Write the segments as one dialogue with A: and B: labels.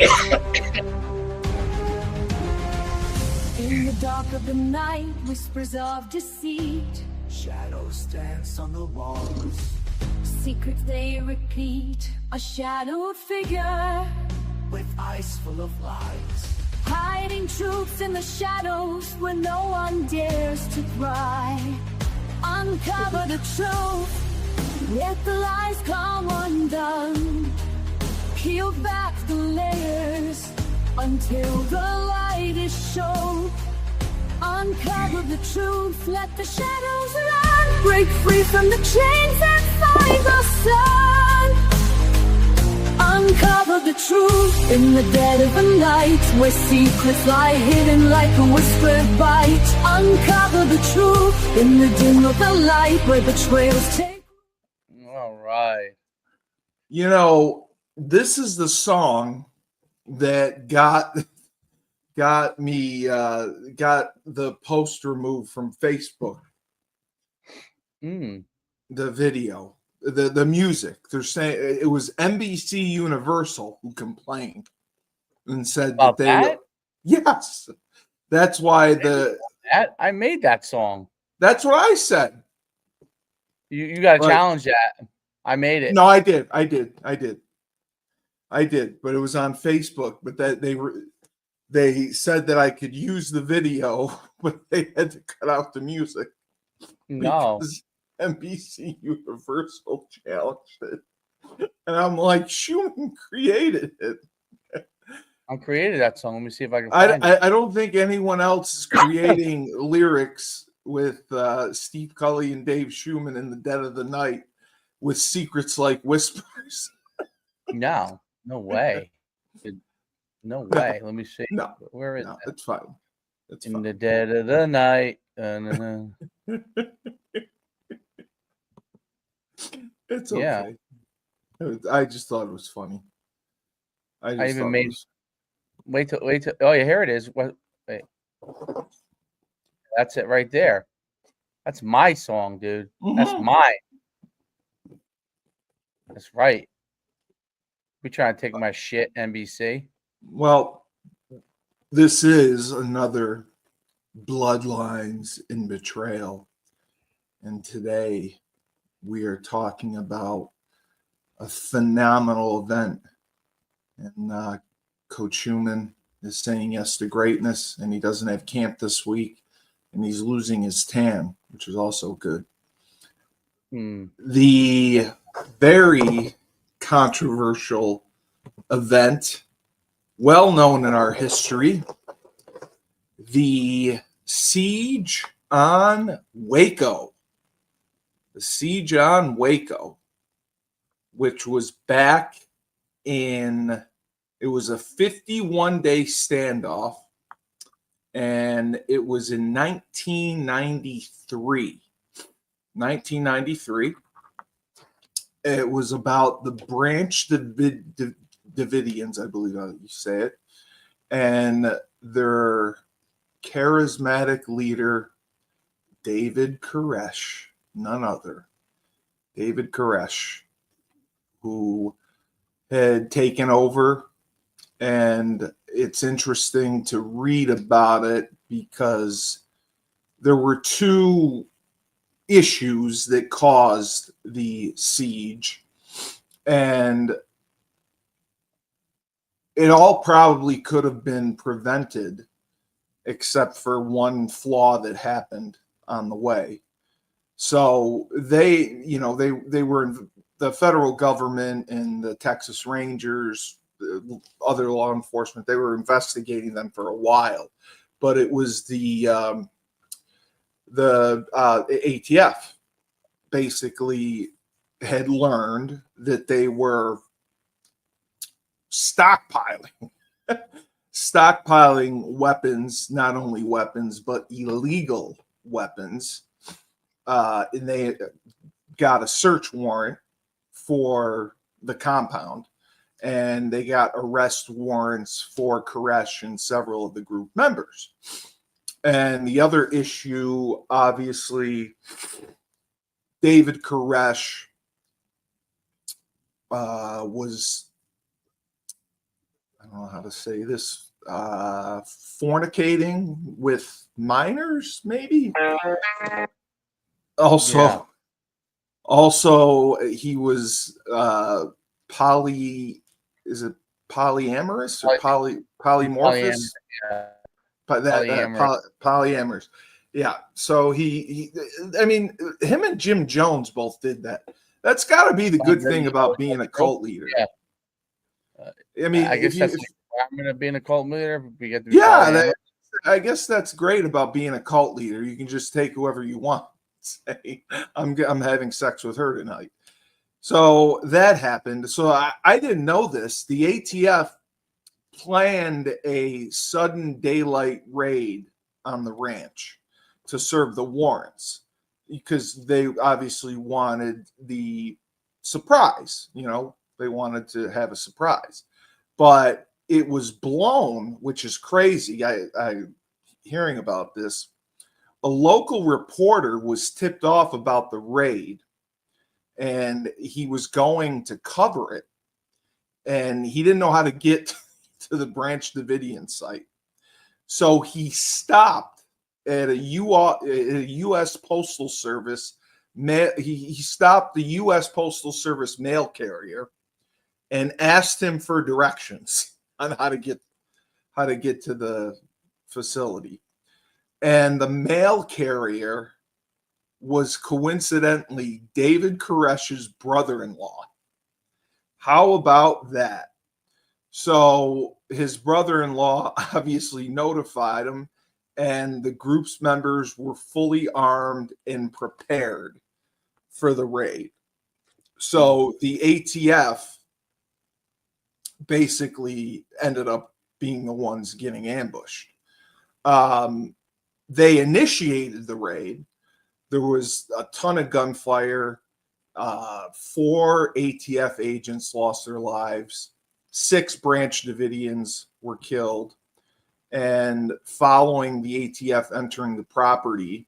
A: In the dark of the night, whispers of deceit,
B: Shadows dance on the walls,
A: secrets they repeat, a shadowed figure
B: with eyes full of lies.
A: hiding truths in the shadows where no one dares to pry. Uncover the truth, let the lies come undone. Peel back the layers until the light is shown. Uncover the truth, let the shadows run. Break free from the chains and find the sun. Uncover the truth in the dead of the night, where secrets lie hidden like a whispered bite. Uncover the truth in the dim of the light, where betrayals take.
C: All right.
D: You know, this is the song that got me got the post removed from Facebook. The video, the music. They're saying it was NBC Universal who complained and said
C: About
D: that they.
C: that?
D: Yes, that's why
C: I made that song.
D: That's what I said.
C: You got to
D: Right.
C: challenge that. I made it.
D: No, I did, but it was on Facebook. But that they said that I could use the video, but they had to cut out the music.
C: No.
D: Because NBC Universal challenged it. And I'm like, Schumann created it.
C: I created that song. Let me see if I can find it.
D: I don't think anyone else is creating lyrics with Steve Cully and Dave Schumann in the dead of the night with secrets like whispers.
C: No way. No way. Let me see.
D: No.
C: Where is
D: No,
C: it?
D: it's fine. It's
C: In
D: fine.
C: the dead of the night.
D: It's
C: Yeah.
D: okay. I just thought it was funny.
C: I even made. Wait till. Oh yeah, here it is. Wait. That's it right there. That's my song, dude. That's mine. That's right. We trying to take my shit, NBC.
D: Well, this is another Bloodlines and Betrayal. And today we are talking about a phenomenal event. And Coach Schumann is saying yes to greatness, and he doesn't have camp this week, and he's losing his tan, which is also good. The very controversial event, well known in our history, the siege on Waco. The siege on Waco, which was back in, it was a 51-day standoff, and it was in 1993. 1993. It was about the Branch Davidians, I believe how you say it, and their charismatic leader, David Koresh, none other. David Koresh, who had taken over. And it's interesting to read about it because there were two issues that caused the siege, and it all probably could have been prevented except for one flaw that happened on the way. So they were in the federal government and the Texas Rangers, other law enforcement, they were investigating them for a while, but it was the ATF basically had learned that they were stockpiling weapons, not only weapons, but illegal weapons. And they got a search warrant for the compound, and they got arrest warrants for Koresh and several of the group members. And the other issue, obviously, David Koresh was, I don't know how to say this, fornicating with minors, maybe. Also, he was is it polyamorous or polymorphous?
C: Yeah.
D: Polyamorous. Yeah. So I mean, him and Jim Jones both did that. That's got to be the good thing about being a cult leader.
C: Yeah.
D: I mean,
C: I guess that's the requirement of being a cult leader. We get to be
D: I guess that's great about being a cult leader. You can just take whoever you want. Say, I'm having sex with her tonight. So that happened. So I didn't know this. The ATF planned a sudden daylight raid on the ranch to serve the warrants because they obviously wanted the surprise. You know, they wanted to have a surprise, but it was blown, which is crazy. I hearing about this. A local reporter was tipped off about the raid, and he was going to cover it, and he didn't know how to get to the Branch Davidian site. So he stopped at a U.S. Postal Service. He stopped the U.S. Postal Service mail carrier and asked him for directions on how to get to the facility. And the mail carrier was coincidentally David Koresh's brother-in-law. How about that? So his brother-in-law obviously notified him, and the group's members were fully armed and prepared for the raid. So the ATF basically ended up being the ones getting ambushed. They initiated the raid. There was a ton of gunfire. 4 ATF agents lost their lives. 6 Branch Davidians were killed. And following the ATF entering the property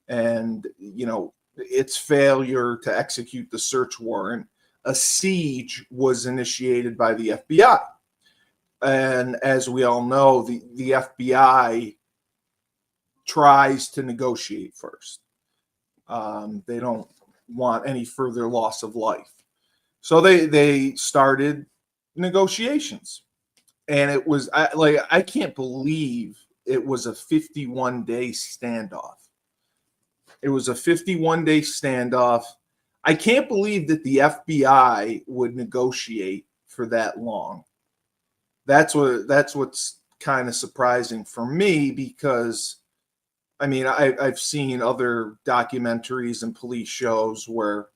D: and, you know, its failure to execute the search warrant, a siege was initiated by the FBI. And as we all know, the FBI tries to negotiate first. They don't want any further loss of life. So they started negotiations. And it was I can't believe it was a 51-day standoff. It was a 51-day standoff. I can't believe that the FBI would negotiate for that long. That's what's kind of surprising for me, because I mean, I've seen other documentaries and police shows where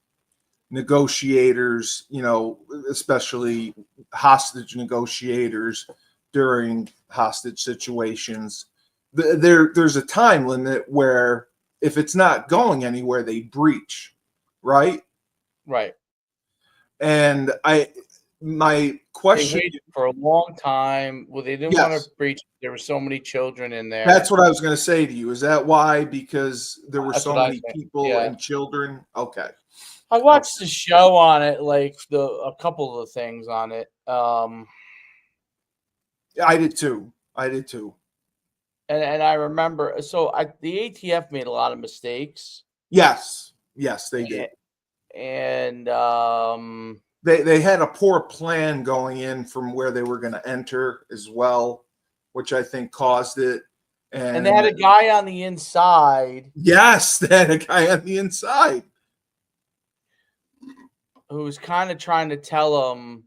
D: negotiators, you know, especially hostage negotiators during hostage situations, there's a time limit where if it's not going anywhere, they breach, right?
C: Right.
D: And my question,
C: they waited for a long time. Well, they didn't want to breach. There were so many children in there.
D: That's what I was going to say to you. Is that why? Because there were so many people and children. Okay.
C: I watched the show on it, like a couple of the things on it.
D: I did too.
C: And I remember, the ATF made a lot of mistakes.
D: Yes, they did.
C: And
D: they had a poor plan going in from where they were going to enter as well, which I think caused it.
C: And they had a guy on the inside.
D: Yes, they had a guy on the inside
C: who was kind of trying to tell them.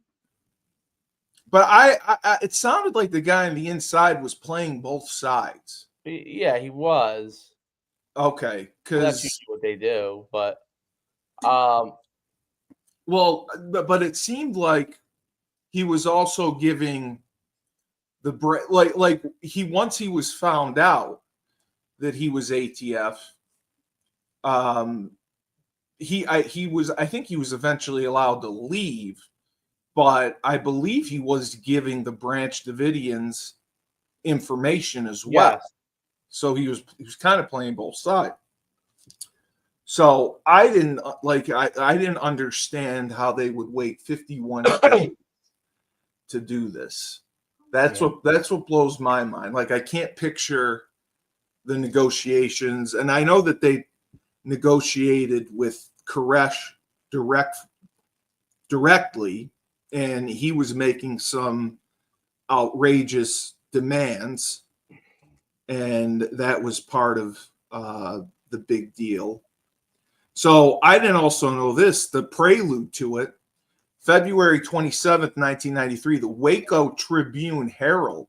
D: But I it sounded like the guy on the inside was playing both sides.
C: Yeah, he was.
D: Okay, because
C: that's usually what they do. But
D: well, but it seemed like he was also giving the like he once he was found out that he was ATF. I think he was eventually allowed to leave, but I believe he was giving the Branch Davidians information as well.
C: Yes.
D: So he was kind of playing both sides. So I didn't understand how they would wait 51 days to do this. That's what blows my mind. Like, I can't picture the negotiations, and I know that they negotiated with Koresh directly, and he was making some outrageous demands, and that was part of the big deal. So I didn't also know this, the prelude to it. February 27th, 1993, the Waco Tribune Herald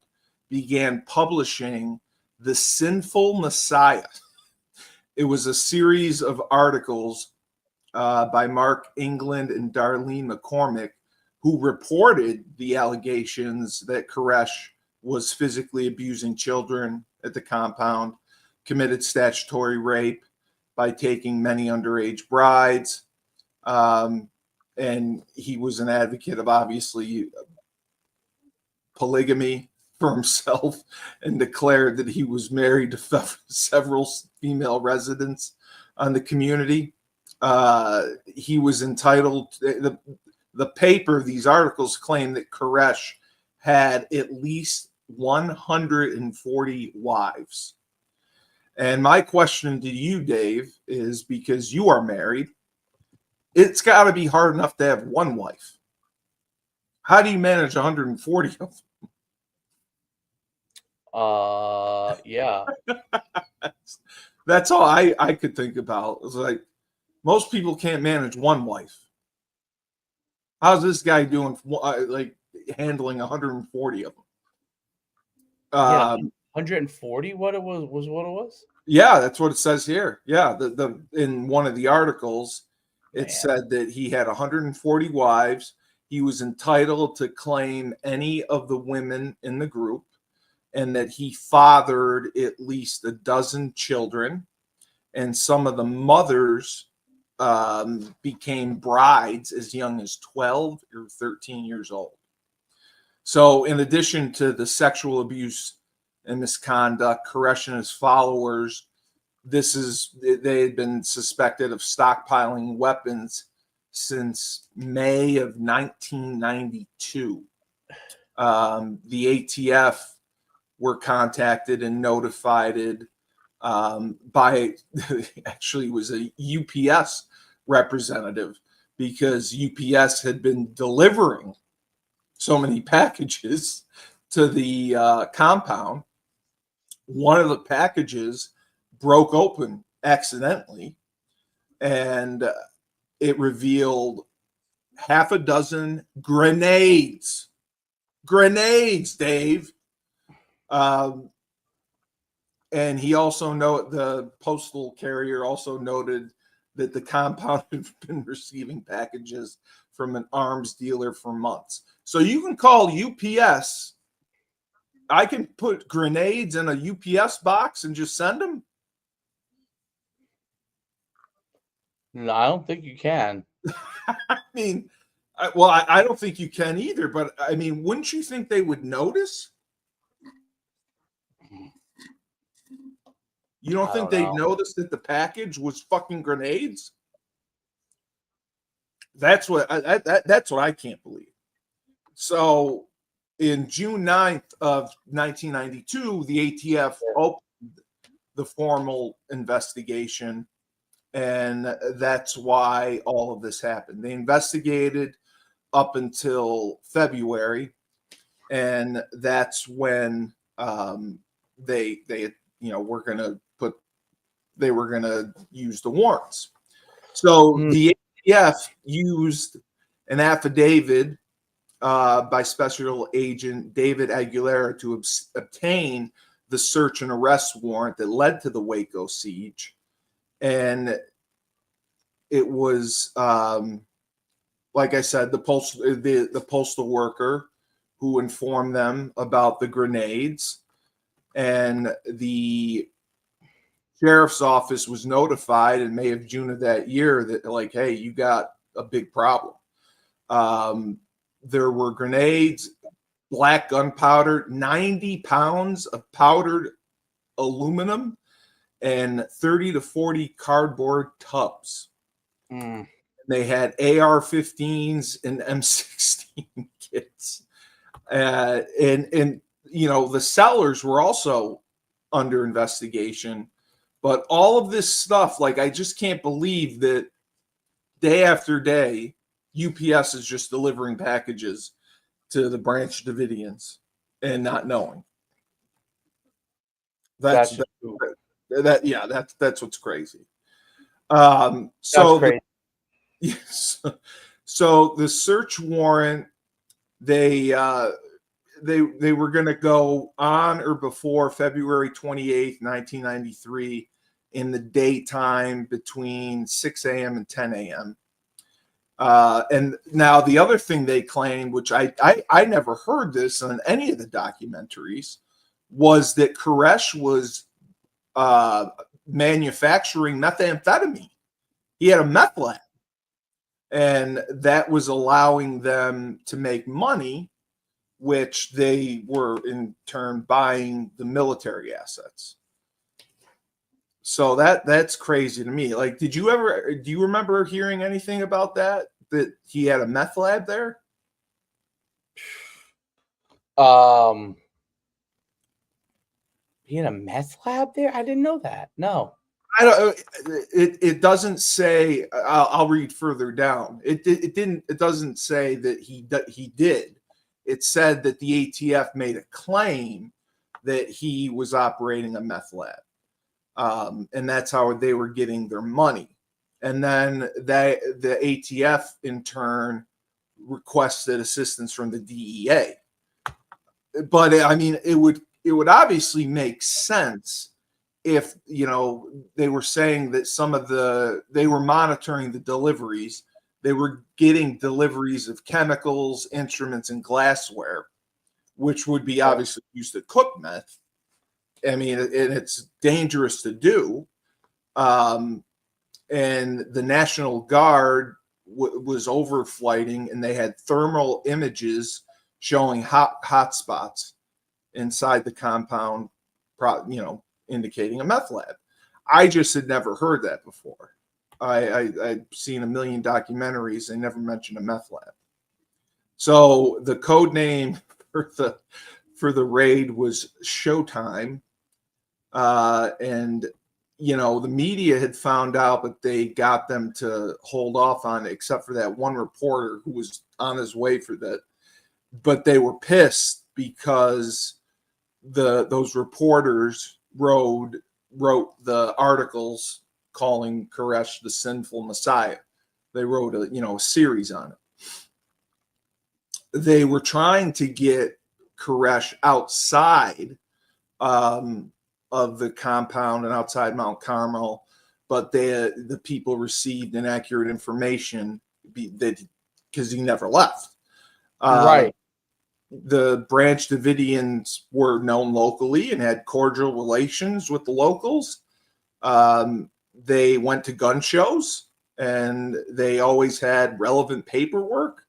D: began publishing The Sinful Messiah. It was a series of articles by Mark England and Darlene McCormick, who reported the allegations that Koresh was physically abusing children at the compound, committed statutory rape by taking many underage brides, and he was an advocate of, obviously, polygamy for himself, and declared that he was married to several female residents on the community. He was entitled, the paper, these articles claim that Koresh had at least 140 wives. And my question to you, Dave, is, because you are married, it's got to be hard enough to have one wife. How do you manage 140 of them?
C: Yeah.
D: That's all I could think about. It was like, most people can't manage one wife. How's this guy doing, like, handling 140 of them?
C: Yeah, 140. What it was what it was?
D: Yeah, that's what it says here. Yeah, the in one of the articles, it said that he had 140 wives. He was entitled to claim any of the women in the group, and that he fathered at least a dozen children, and some of the mothers became brides as young as 12 or 13 years old. So in addition to the sexual abuse and misconduct, Koresh and his followers, they had been suspected of stockpiling weapons since May of 1992. The ATF were contacted and notified by, actually, it was a UPS representative, because UPS had been delivering so many packages to the compound. One of the packages broke open accidentally, and it revealed half a dozen grenades. Grenades, Dave. And he also the postal carrier also noted that the compound had been receiving packages from an arms dealer for months. So you can call UPS. I can put grenades in a UPS box and just send them.
C: No, I don't think you can.
D: I mean, I don't think you can either, but I mean, wouldn't you think they would notice? You don't think they'd notice that the package was fucking grenades? That's what I can't believe. So in June 9th of 1992, the ATF opened the formal investigation, and that's why all of this happened. They investigated up until February, and that's when they were going to use the warrants. So the ATF used an affidavit by Special Agent David Aguilera to obtain the search and arrest warrant that led to the Waco siege. And it was, like I said, the postal worker who informed them about the grenades, and the sheriff's office was notified in May of June of that year that, like, hey, you got a big problem. There were grenades, black gunpowder, 90 pounds of powdered aluminum, and 30 to 40 cardboard tubs. They had AR-15s and M16 kits. And you know, the sellers were also under investigation. But all of this stuff, like, I just can't believe that day after day, UPS is just delivering packages to the Branch Davidians and not knowing. That's what's crazy. So
C: that's crazy.
D: Yes. So the search warrant, they were going to go on or before February 28th, 1993, in the daytime between 6 a.m. and 10 a.m. And now the other thing they claimed, which I never heard this on any of the documentaries, was that Koresh was manufacturing methamphetamine. He had a meth lab, and that was allowing them to make money, which they were in turn buying the military assets. So that's crazy to me. Like, do you remember hearing anything about that he had a meth lab there?
C: He had a meth lab there? I didn't know that. No.
D: I don't. It doesn't say. I'll read further down. It doesn't say that he did. It said that the ATF made a claim that he was operating a meth lab, and that's how they were getting their money. And then the ATF in turn requested assistance from the DEA. But I mean, it would obviously make sense if, you know, they were saying that they were monitoring the deliveries. They were getting deliveries of chemicals, instruments, and glassware, which would be obviously used to cook meth. I mean, and it's dangerous to do. And the National Guard was overflighting, and they had thermal images showing hot spots inside the compound, you know, indicating a meth lab. I just had never heard that before. I'd seen a million documentaries. They never mentioned a meth lab. So the code name for the raid was Showtime. And, you know, the media had found out, but they got them to hold off on it, except for that one reporter who was on his way for that. But they were pissed because those reporters wrote the articles calling Koresh the sinful Messiah. They wrote a series on it. They were trying to get Koresh outside of the compound and outside Mount Carmel, but the people received inaccurate information because he never left.
C: Right.
D: The Branch Davidians were known locally and had cordial relations with the locals. They went to gun shows, and they always had relevant paperwork.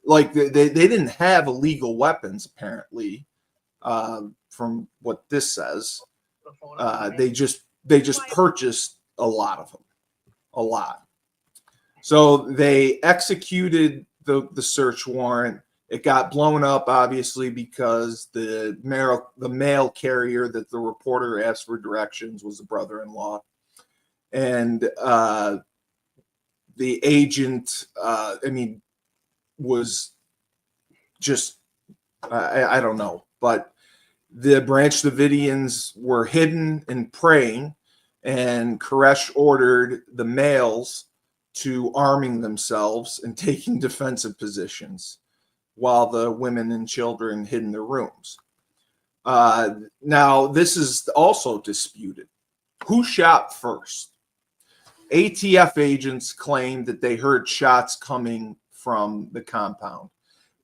D: Like, they didn't have illegal weapons, apparently, from what this says. They just purchased a lot of them, a lot. So they executed the search warrant. It got blown up, obviously, because the mail carrier that the reporter asked for directions was the brother-in-law. And the agent, was just, I don't know. But the Branch Davidians were hidden and praying, and Koresh ordered the males to arming themselves and taking defensive positions, while the women and children hid in their rooms. Now, this is also disputed. Who shot first? ATF agents claimed that they heard shots coming from the compound.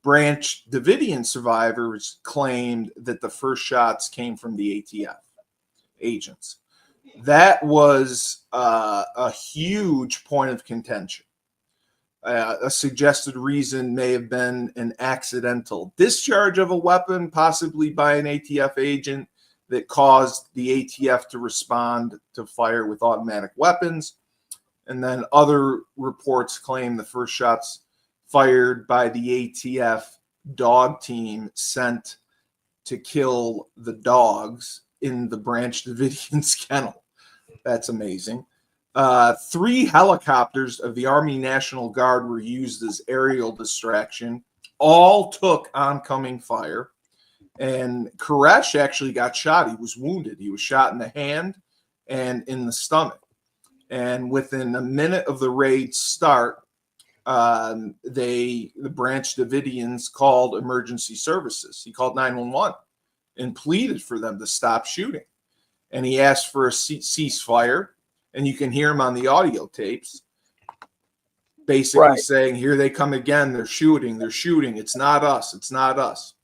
D: Branch Davidian survivors claimed that the first shots came from the ATF agents. That was a huge point of contention. A suggested reason may have been an accidental discharge of a weapon, possibly by an ATF agent, that caused the ATF to respond to fire with automatic weapons. And then other reports claim the first shots fired by the ATF dog team sent to kill the dogs in the Branch Davidians kennel. That's amazing. 3 helicopters of the Army National Guard were used as aerial distraction. All took oncoming fire. And Koresh actually got shot. He was wounded. He was shot in the hand and in the stomach. And within a minute of the raid's start, the Branch Davidians called emergency services. He called 911 and pleaded for them to stop shooting. And he asked for a ceasefire. And you can hear him on the audio tapes basically saying, here they come again. They're shooting. They're shooting. It's not us. It's not us.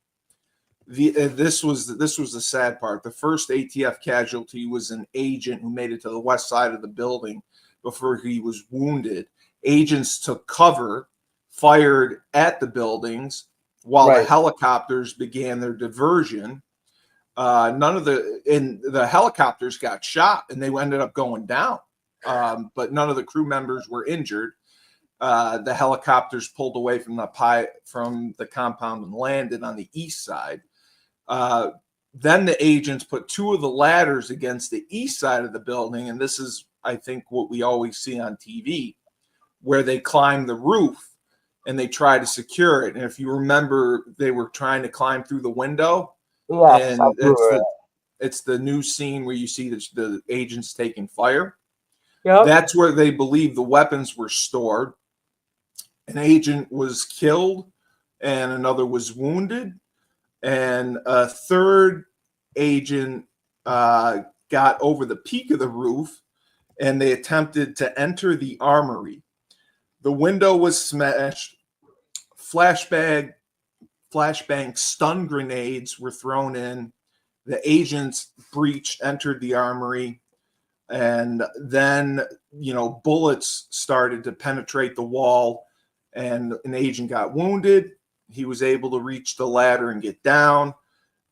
D: This was the sad part. The first ATF casualty was an agent who made it to the west side of the building before he was wounded. Agents took cover, fired at the buildings while the helicopters began their diversion. The helicopters got shot and they ended up going down, but none of the crew members were injured. The helicopters pulled away from the compound and landed on the east side. Then the agents put 2 of the ladders against the east side of the building, and this is, I think, what we always see on TV, where they climb the roof and they try to secure it. And if you remember, they were trying to climb through the window.
C: Yes,
D: and it's the new scene where you see the agents taking fire. Yep. That's where they believe the weapons were stored. An agent was killed and another was wounded. And a third agent got over the peak of the roof and they attempted to enter the armory. The window was smashed. Flashbang stun grenades were thrown in. The agents breached, entered the armory, and then, bullets started to penetrate the wall, and an agent got wounded. He was able to reach the ladder and get down.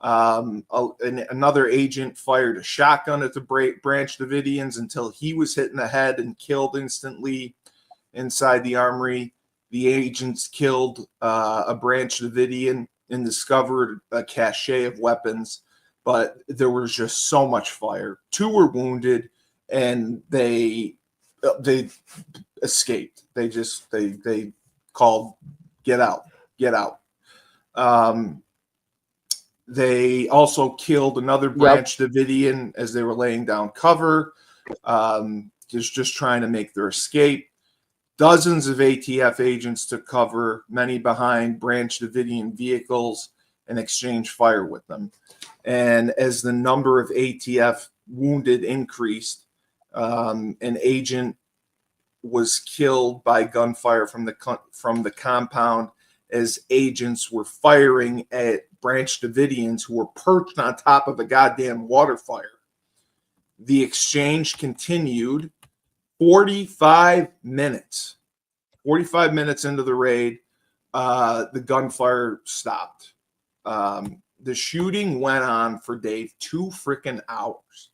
D: Another agent fired a shotgun at the Branch Davidians until he was hit in the head and killed instantly inside the armory. The agents killed a Branch Davidian and discovered a cache of weapons, but there was just so much fire. 2 were wounded, and they escaped. They called, get out. They also killed another Branch Davidian as they were laying down cover, just trying to make their escape. Dozens of ATF agents took cover, many behind Branch Davidian vehicles, and exchanged fire with them. And as the number of ATF wounded increased, an agent was killed by gunfire from the compound as agents were firing at Branch Davidians who were perched on top of a goddamn water fire. The exchange continued 45 minutes. 45 minutes into the raid, the gunfire stopped. The shooting went on for, Dave, 2 freaking hours.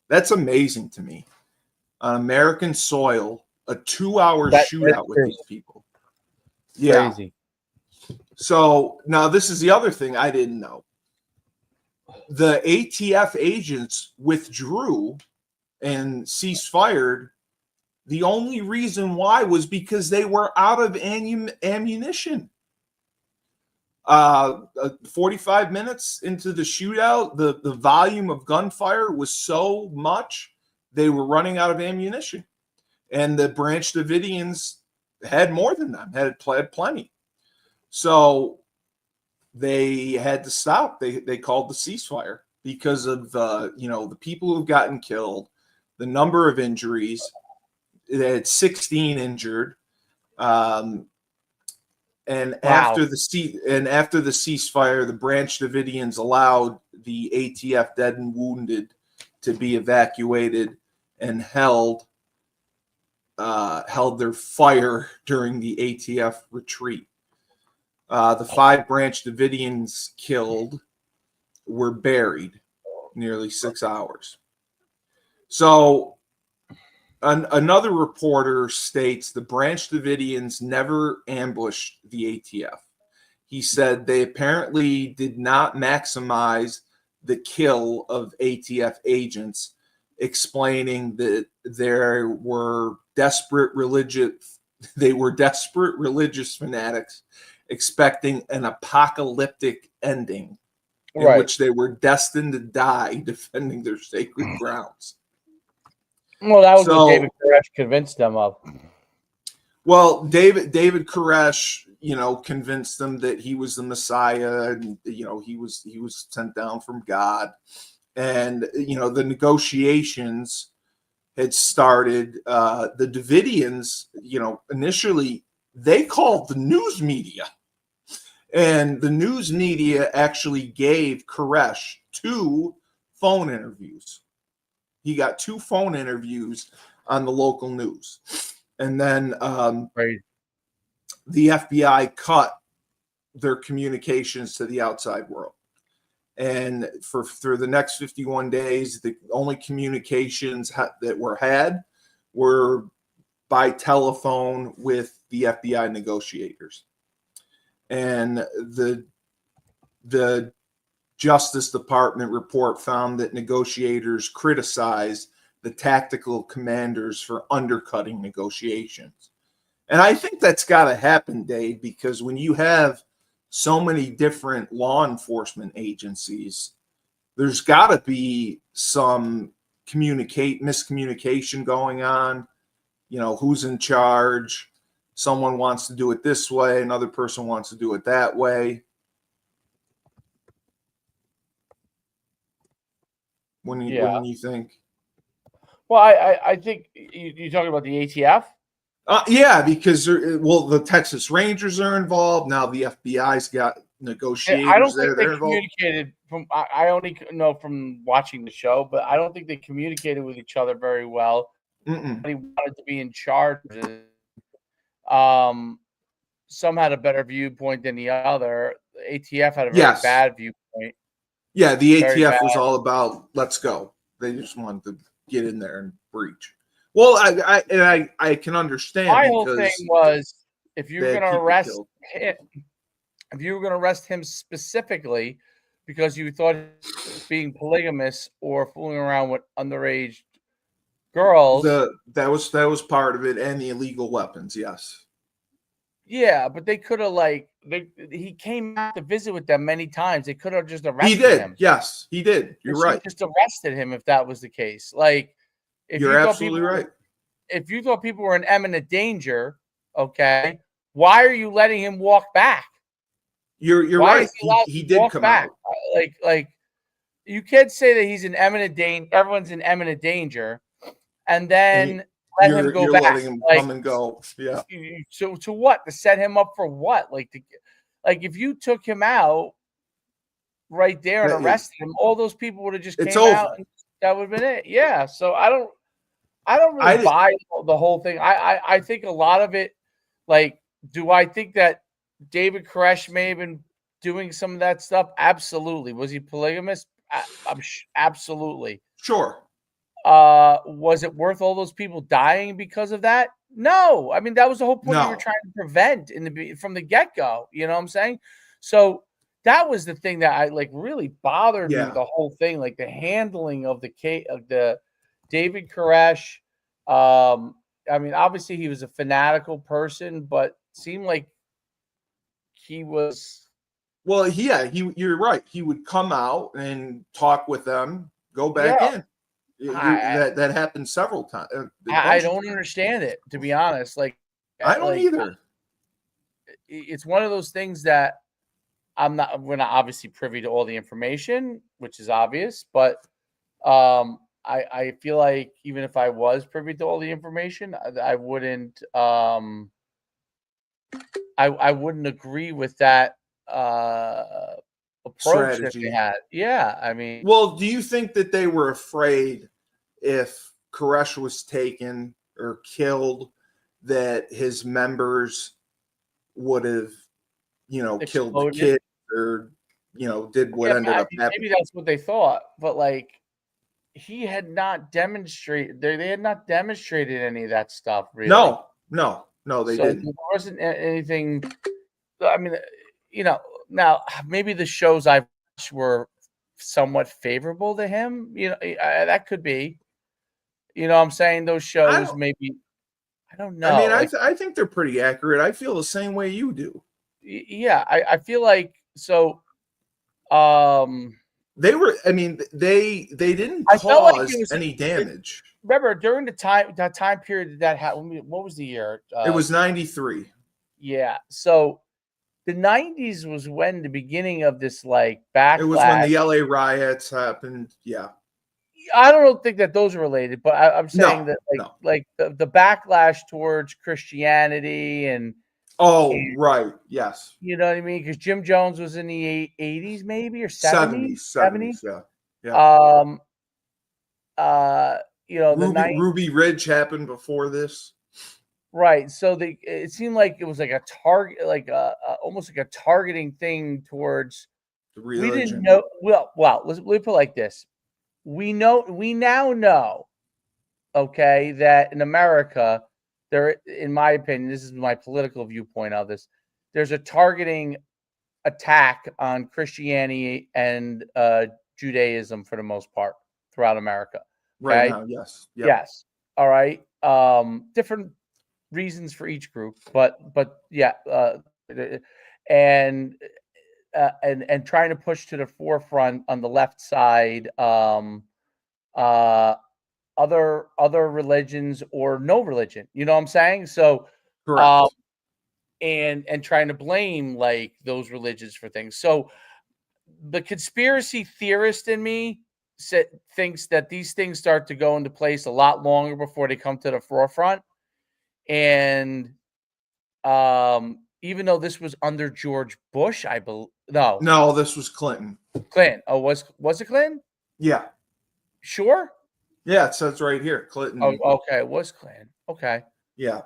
D: That's amazing to me. On American soil, a 2-hour shootout with these people. Yeah. Crazy. So now this is the other thing I didn't know. The ATF agents withdrew and ceased fire. The only reason why was because they were out of ammunition. 45 minutes into the shootout, the volume of gunfire was so much they were running out of ammunition. And the Branch Davidians had more than them, had plenty. So they had to stop. They called the ceasefire because of the people who've gotten killed, the number of injuries. They had 16 injured. And after the ceasefire, the Branch Davidians allowed the ATF dead and wounded to be evacuated and held their fire during the ATF retreat. The 5 Branch Davidians killed were buried nearly 6 hours. So another reporter states the Branch Davidians never ambushed the ATF. he said they apparently did not maximize the kill of ATF agents, explaining that there were desperate religious fanatics expecting an apocalyptic ending in which they were destined to die defending their sacred grounds.
C: Well, that was what David Koresh convinced them of.
D: Well, David Koresh, convinced them that he was the Messiah, and he was sent down from God, and the negotiations had started. The Davidians, initially they called the news media, and the news media actually gave Koresh 2 phone interviews. He got 2 phone interviews on the local news. And then the FBI cut their communications to the outside world. And for the next 51 days, the only communications that were had were by telephone with the FBI negotiators. And the Justice Department report found that negotiators criticized the tactical commanders for undercutting negotiations. And I think that's got to happen, Dave, because when you have so many different law enforcement agencies, there's got to be some miscommunication going on. Who's in charge? Someone wants to do it this way, another person wants to do it that way. Wouldn't you think?
C: Well, I think you're talking about the ATF.
D: Yeah, because the Texas Rangers are involved now. The FBI's got negotiators.
C: I don't think they communicated. I only know from watching the show, but I don't think they communicated with each other very well.
D: Mm-mm.
C: He wanted to be in charge. Some had a better viewpoint than the other. The ATF had a very bad viewpoint.
D: Yeah, the ATF was all about let's go. They just wanted to get in there and breach. Well, I can understand.
C: My whole thing was if you were going to arrest him, if you were going to arrest him specifically because you thought being polygamous or fooling around with underage girls,
D: that was part of it, and the illegal weapons, yes.
C: Yeah, but they could have he came out to visit with them many times. They could have just arrested him.
D: He did. Yes, he did. You're right.
C: Just arrested him if that was the case. If
D: you're absolutely right.
C: If you thought people were in imminent danger, okay, why are you letting him walk back?
D: You're right. He did come back.
C: Out. You can't say that he's in imminent danger. Everyone's in imminent danger, and then let him go back.
D: Letting him come and go. Yeah.
C: So to what? To set him up for what? If you took him out right there and arrested him, all those people would have just came out, and that would have been it. Yeah. So I don't really buy the whole thing. I think a lot of it. Do I think that David Koresh may have been doing some of that stuff? Absolutely. Was he polygamous? Absolutely.
D: Sure.
C: Was it worth all those people dying because of that? No. I mean, that was the whole point you were trying to prevent from the get-go. You know what I'm saying? So that was the thing that really bothered me, the whole thing, the handling of the David Koresh. I mean, obviously he was a fanatical person, but seemed like he was.
D: Well, yeah, you're right. He would come out and talk with them, go back in. That happened several times.
C: I don't understand it, to be honest.
D: I don't either.
C: It's one of those things that we're not obviously privy to all the information, which is obvious, but I feel like even if I was privy to all the information, I wouldn't I wouldn't agree with that approach strategy that they had. Yeah, I mean,
D: well, do you think that they were afraid if Koresh was taken or killed that his members would have, killed the kid or, did what ended up happening?
C: Maybe that's what they thought, but he had not demonstrated. They had not demonstrated any of that stuff. Really,
D: no, they didn't.
C: There wasn't anything. I mean, now maybe the shows I've watched were somewhat favorable to him. That could be. I'm saying those shows maybe. I don't know.
D: I mean, I think they're pretty accurate. I feel the same way you do.
C: Yeah, I feel like so.
D: They were. I mean, they didn't
C: I felt like
D: cause any damage.
C: Remember during that time period that happened. What was the year?
D: It was 93.
C: Yeah. So the 90s was when the beginning of this like backlash.
D: It was when the LA riots happened. Yeah.
C: I don't think that those are related, but I'm saying that like the backlash towards Christianity and
D: right, yes,
C: you know what I mean, because Jim Jones was in the 80s maybe or
D: 70s,
C: yeah.
D: Ruby Ridge happened before this,
C: right? So it seemed like it was like a target, like almost like a targeting thing towards
D: the religion.
C: We didn't know. Well, let me put it like this. We now know, okay, that in America, there, in my opinion, this is my political viewpoint of this, there's a targeting attack on Christianity and Judaism for the most part throughout America. Okay?
D: Right now, yes. Yep.
C: Yes. All right. Different reasons for each group, but yeah, and trying to push to the forefront on the left side other religions or no religion, you know what I'm saying? So
D: correct.
C: And trying to blame like those religions for things. So the conspiracy theorist in me thinks that these things start to go into place a lot longer before they come to the forefront. And even though this was under George Bush, I believe. No,
D: this was Clinton.
C: Clinton. Oh, was it Clinton?
D: Yeah.
C: Sure.
D: Yeah, it says right here, Clinton.
C: Oh, okay, it was Clinton. Okay.
D: Yeah.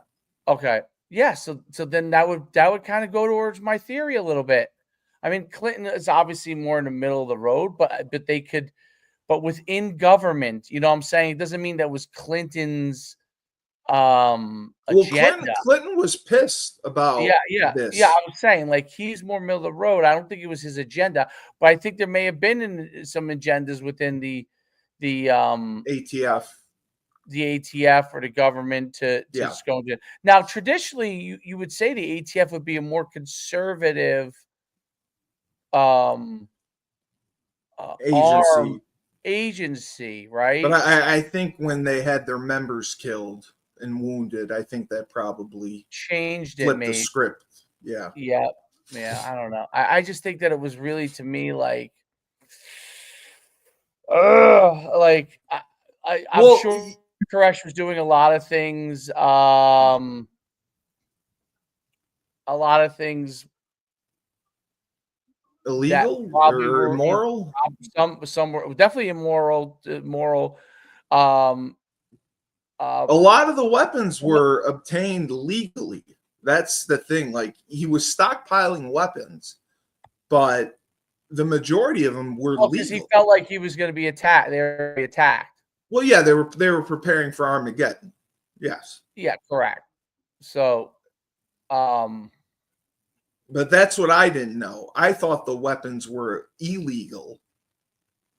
C: Okay. Yeah. So then that would kind of go towards my theory a little bit. I mean, Clinton is obviously more in the middle of the road, but they could, but within government, you know what I'm saying? It doesn't mean that was Clinton's agenda.
D: Clinton was pissed about this.
C: Yeah, I was saying like he's more middle of the road. I don't think it was his agenda, but I think there may have been some agendas within the
D: ATF,
C: or the government to just go into. Now traditionally you would say the ATF would be a more conservative agency, right?
D: But I think when they had their members killed and wounded, I think that probably
C: changed
D: flipped the script. Yeah.
C: I don't know. I just think that it was really, to me, like I'm sure Koresh was doing a lot of things
D: illegal or immoral.
C: Some were definitely immoral.
D: A lot of the weapons were obtained legally. That's the thing. Like, he was stockpiling weapons, but the majority of them were legal.
C: Because he felt like he was going to be attacked. They were attacked.
D: Well, yeah, they were preparing for Armageddon. Yes.
C: Yeah, correct. So,
D: but that's what I didn't know. I thought the weapons were illegal,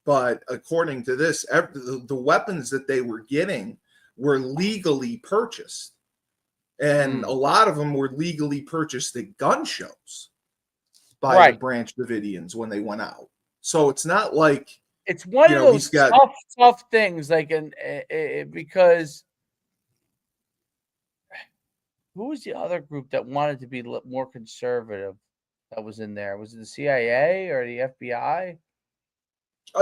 D: but according to this, the weapons that they were getting were legally purchased, and a lot of them were legally purchased at gun shows by the Branch Davidians when they went out. So it's not like
C: it's one of those tough things, like, because who was the other group that wanted to be more conservative that was in there? Was it the CIA or the FBI?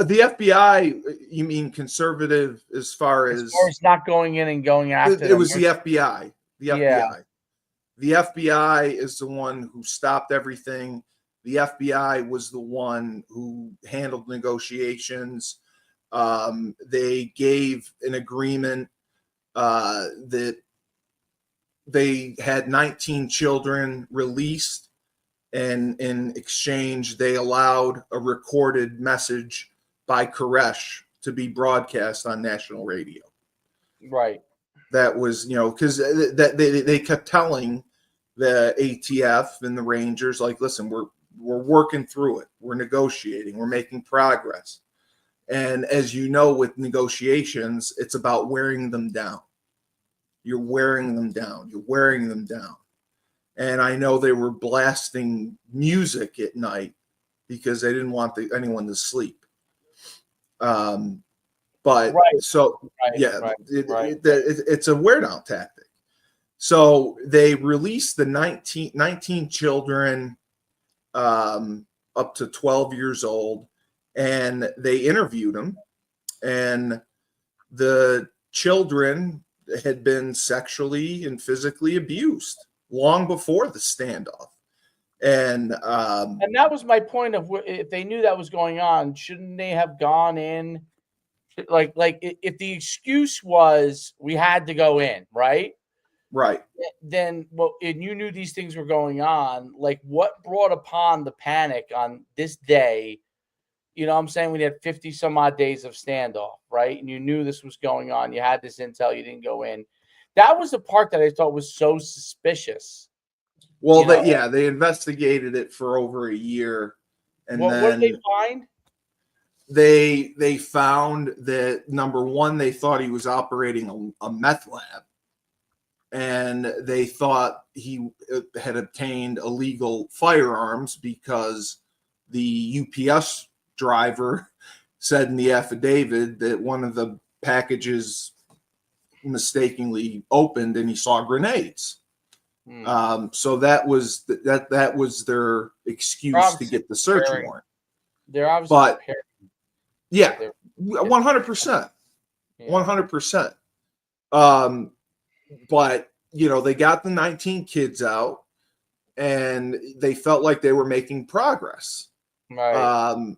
D: The FBI, you mean conservative as far as
C: not going in and going after
D: it was the FBI. The FBI. The FBI is the one who stopped everything. The FBI was the one who handled negotiations. They gave an agreement that they had 19 children released, and in exchange, they allowed a recorded message by Koresh to be broadcast on national radio.
C: Right.
D: That was, because they kept telling the ATF and the Rangers, like, listen, we're working through it. We're negotiating. We're making progress. And as you know, with negotiations, it's about wearing them down. You're wearing them down. You're wearing them down. And I know they were blasting music at night because they didn't want anyone to sleep. But
C: Right.
D: so,
C: Right,
D: yeah,
C: right,
D: it's a wear down tactic. So they released the 19 children up to 12 years old, and they interviewed them. And the children had been sexually and physically abused long before the standoff. And
C: that was my point of if they knew that was going on, shouldn't they have gone in? Like if the excuse was we had to go in, right?
D: Right.
C: Then, well, and you knew these things were going on. Like, what brought upon the panic on this day? You know what I'm saying? We had 50 some odd days of standoff, right? And you knew this was going on. You had this intel. You didn't go in. That was the part that I thought was so suspicious.
D: Well, they investigated it for over a year. And
C: what did they find?
D: They found that, number one, they thought he was operating a meth lab. And they thought he had obtained illegal firearms because the UPS driver said in the affidavit that one of the packages mistakenly opened and he saw grenades. So that was their excuse to get the search warrant.
C: They're obviously prepared.
D: Yeah, 100%. 100%. But, they got the 19 kids out and they felt like they were making progress.
C: Right.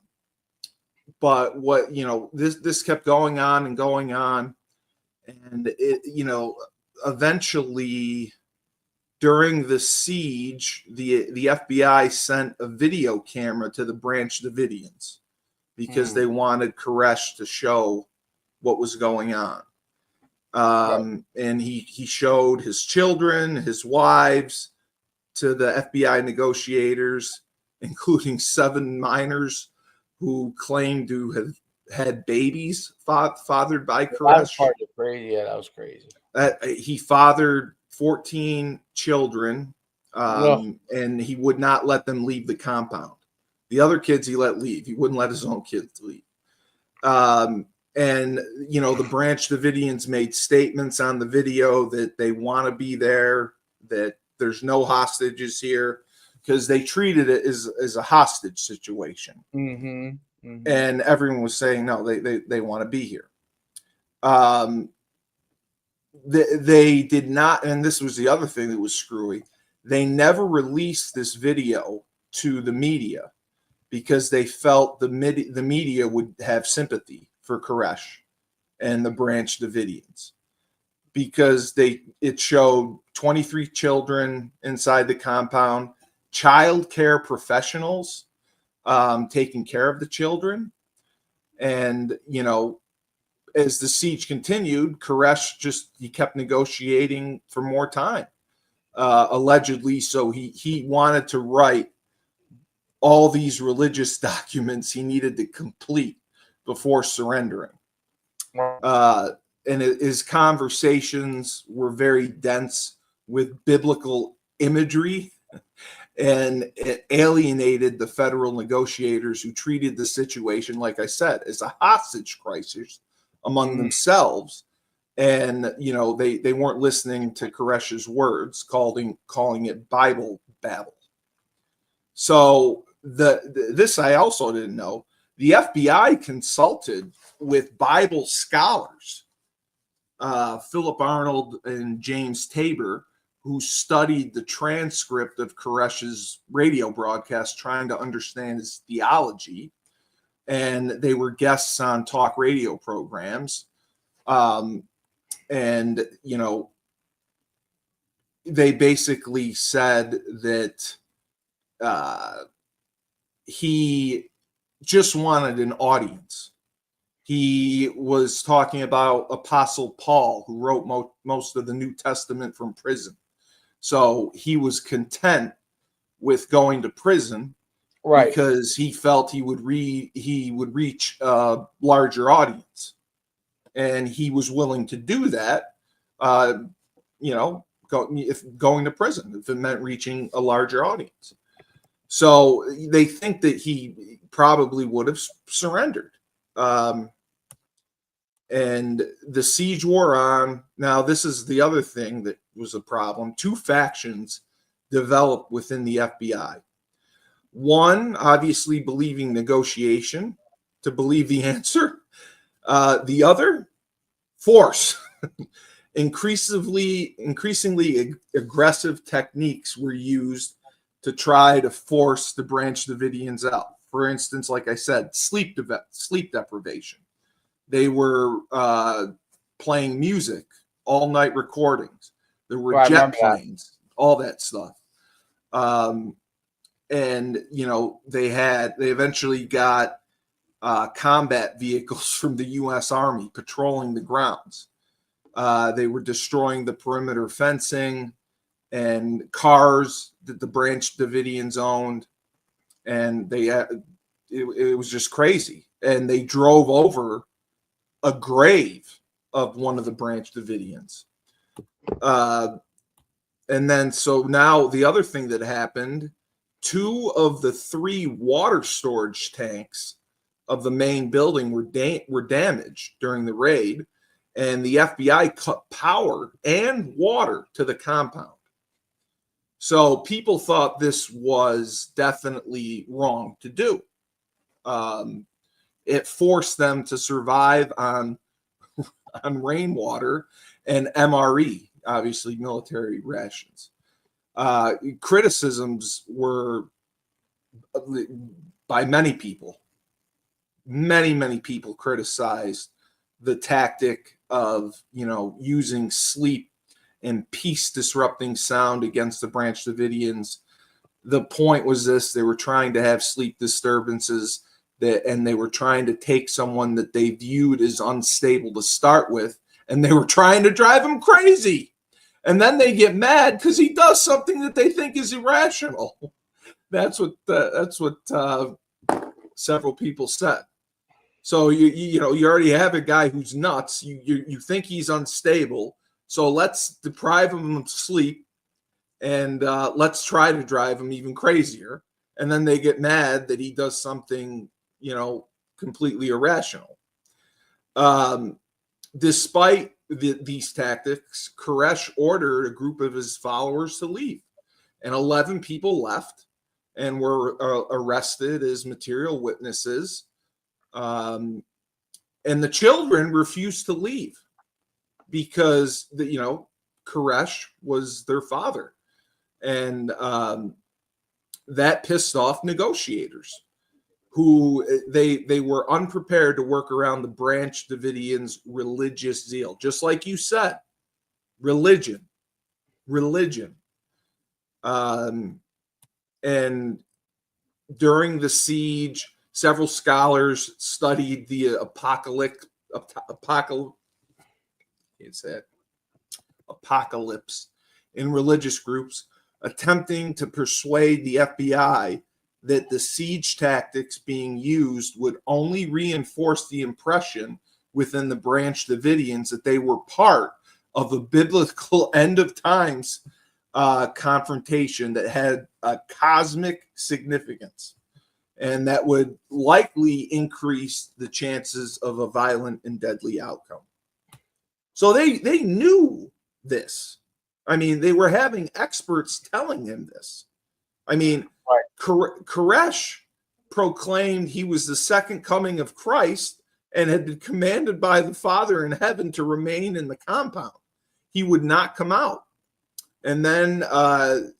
D: But what, this kept going on and going on. And it, eventually during the siege, the FBI sent a video camera to the Branch Davidians because they wanted Koresh to show what was going on. And he showed his children, his wives to the FBI negotiators, including 7 minors who claimed to have had babies fathered by Koresh.
C: That was crazy. Yeah, that was crazy.
D: He fathered 14 children, and he would not let them leave the compound. The other kids he let leave. He wouldn't let his own kids leave. And, the Branch Davidians made statements on the video that they want to be there, that there's no hostages here, because they treated it as a hostage situation. And everyone was saying, no, they want to be here. They did not, and this was the other thing that was screwy, they never released this video to the media because they felt the media would have sympathy for Koresh and the Branch Davidians, because it showed 23 children inside the compound, child care professionals taking care of the children. And, as the siege continued, Koresh he kept negotiating for more time, allegedly. So he wanted to write all these religious documents he needed to complete before surrendering. And his conversations were very dense with biblical imagery, and it alienated the federal negotiators who treated the situation, like I said, as a hostage crisis among themselves. And, they weren't listening to Koresh's words, calling it Bible babble. So this I also didn't know. The FBI consulted with Bible scholars, Philip Arnold and James Tabor, who studied the transcript of Koresh's radio broadcast, trying to understand his theology. And they were guests on talk radio programs. And, they basically said that he just wanted an audience. He was talking about Apostle Paul, who wrote most of the New Testament from prison. So he was content with going to prison
C: right?
D: Because he felt he would reach a larger audience, and he was willing to do that. If going to prison, if it meant reaching a larger audience. So they think that he probably would have surrendered. And the siege wore on. Now, this is the other thing that was a problem. Two factions developed within the FBI. One, obviously believing negotiation to believe the answer. The other, force. Increasingly aggressive techniques were used to try to force the Branch Davidians out. For instance, like I said, sleep deprivation. They were playing music, all-night recordings. There were jet planes, all that stuff. And they eventually got combat vehicles from the U.S. Army patrolling the grounds. They were destroying the perimeter fencing and cars that the Branch Davidians owned, and it was just crazy. And they drove over a grave of one of the Branch Davidians. And then, so now the other thing that happened, 2 of the 3 water storage tanks of the main building were damaged during the raid, and the FBI cut power and water to the compound. So people thought this was definitely wrong to do. It forced them to survive on rainwater and MRE, obviously military rations. Criticisms were by many people. Many people criticized the tactic of, using sleep and peace disrupting sound against the Branch Davidians. The point was this: they were trying to have sleep disturbances, and they were trying to take someone that they viewed as unstable to start with, and they were trying to drive him crazy. And then they get mad because he does something that they think is irrational. That's what several people said. So you already have a guy who's nuts. You think he's unstable, so let's deprive him of sleep, and let's try to drive him even crazier. And then they get mad that he does something, completely irrational. Despite these tactics, Koresh ordered a group of his followers to leave, and 11 people left and were arrested as material witnesses. And the children refused to leave because Koresh was their father, and that pissed off negotiators, who they were unprepared to work around the Branch Davidians' religious zeal. Just like you said, religion. And during the siege, several scholars studied the apocalypse in religious groups, attempting to persuade the FBI that the siege tactics being used would only reinforce the impression within the Branch Davidians that they were part of a biblical end of times confrontation that had a cosmic significance, and that would likely increase the chances of a violent and deadly outcome. So they knew this. I mean, they were having experts telling him this. I mean, right. Koresh proclaimed he was the second coming of Christ and had been commanded by the Father in heaven to remain in the compound. He would not come out. And then from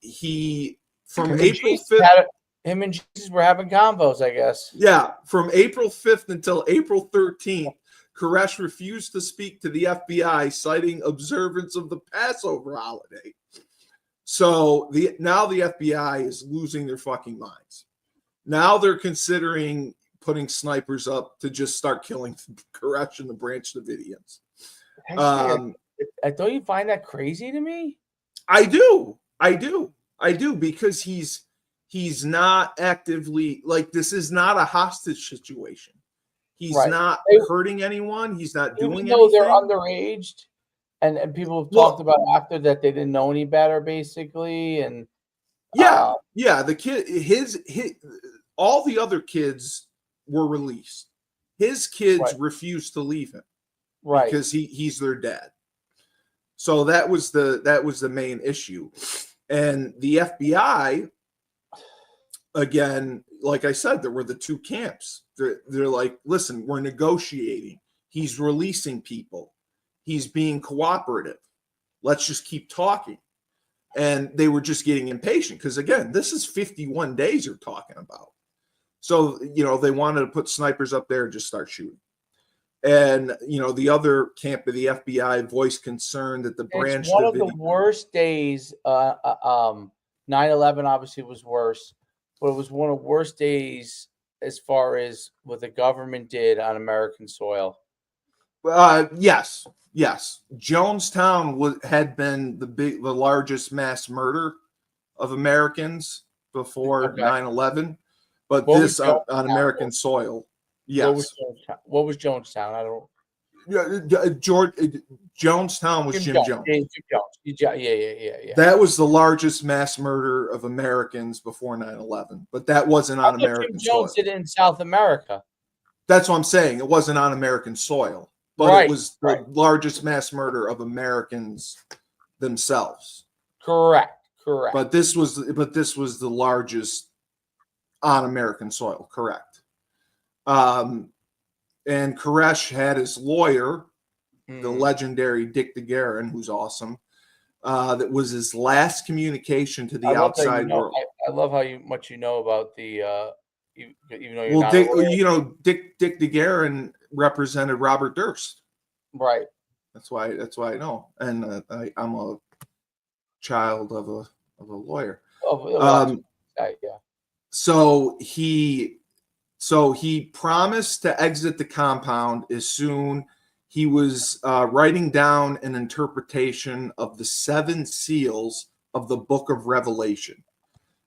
D: April 5th,
C: him and Jesus were having convos, I guess.
D: Yeah, from April 5th until April 13th, Koresh refused to speak to the FBI, citing observance of the Passover holiday. So now the FBI is losing their fucking minds. Now they're considering putting snipers up to just start killing Koresh and the Branch Davidians.
C: Don't you find that crazy to me?
D: I do, because he's not actively, like, this is not a hostage situation. He's not hurting anyone. He's not doing anything.
C: Even though they're underaged, and people have talked about after that they didn't know any better, basically. And
D: the kid, his all the other kids were released. His kids refused to leave him, because he's their dad. So that was the main issue. And the FBI, again, like I said, there were the two camps. They're like, listen, we're negotiating. He's releasing people. He's being cooperative. Let's just keep talking. And they were just getting impatient because, again, this is 51 days you're talking about. So, they wanted to put snipers up there and just start shooting. And, the other camp of the FBI voiced concern that the branch...
C: It's one of the worst days. 9/11 obviously was worse, but it was one of the worst days as far as what the government did on American soil.
D: Yes. Jonestown had been the largest mass murder of Americans before 9/11, but this on American soil. Yes.
C: What was Jonestown? I don't.
D: Jonestown was Jim Jones.
C: Jim Jones. Yeah.
D: That was the largest mass murder of Americans before 9/11, but that wasn't on American soil. Jim Jones
C: did it in South America.
D: That's what I'm saying. It wasn't on American soil, but it was the largest mass murder of Americans themselves.
C: Correct.
D: But this was the largest on American soil. Correct. And Koresh had his lawyer, the legendary Dick DeGuerin, who's awesome. That was his last communication to the outside world.
C: I love how much you know about the. Even though you're
D: Dick DeGuerin represented Robert Durst.
C: Right.
D: That's why I know, and I'm a child of a lawyer. So he promised to exit the compound as soon. He was writing down an interpretation of the 7 seals of the Book of Revelation,